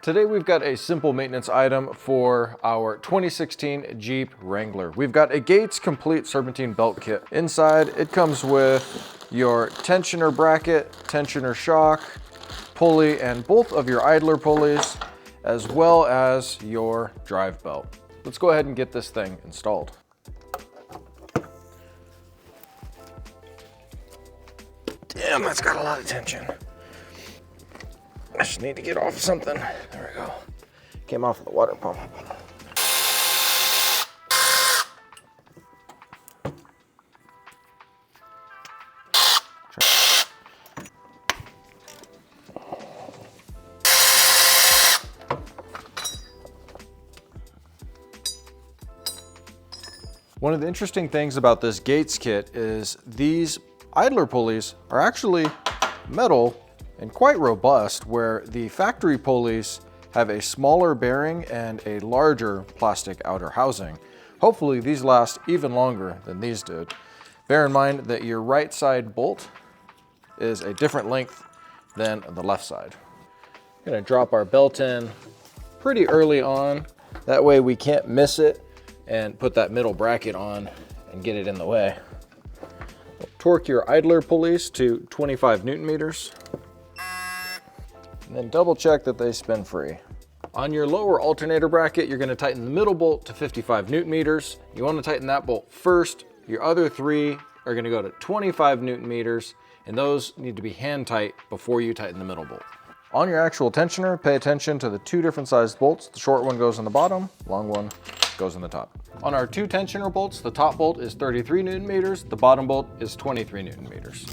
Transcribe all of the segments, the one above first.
Today we've got a simple maintenance item for our 2016 Jeep Wrangler. We've got a Gates Complete Serpentine Belt Kit. Inside it comes with your tensioner bracket, tensioner shock, pulley, and both of your idler pulleys, as well as your drive belt. Let's go ahead and get this thing installed. Damn, that's got a lot of tension. I just need to get off something. There we go. Came off of the water pump. One of the interesting things about this Gates kit is these idler pulleys are actually metal and quite robust, where the factory pulleys have a smaller bearing and a larger plastic outer housing. Hopefully these last even longer than these did. Bear in mind that your right side bolt is a different length than the left side. I'm gonna drop our belt in pretty early on. That way we can't miss it and put that middle bracket on and get it in the way. Torque your idler pulleys to 25 Newton meters. And then double check that they spin free. On your lower alternator bracket, you're gonna tighten the middle bolt to 55 Newton meters. You wanna tighten that bolt first. Your other three are gonna go to 25 Newton meters, and those need to be hand tight before you tighten the middle bolt. On your actual tensioner, pay attention to the two different sized bolts. The short one goes in the bottom, long one goes in the top. On our two tensioner bolts, the top bolt is 33 Newton meters, the bottom bolt is 23 Newton meters.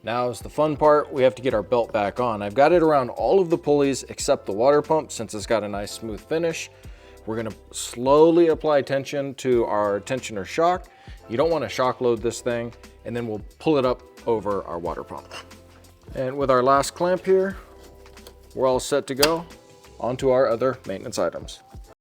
Now is the fun part. We have to get our belt back on. I've got it around all of the pulleys except the water pump, since it's got a nice smooth finish. We're gonna slowly apply tension to our tensioner shock. You don't wanna shock load this thing, and then we'll pull it up over our water pump. And with our last clamp here, we're all set to go. On to our other maintenance items.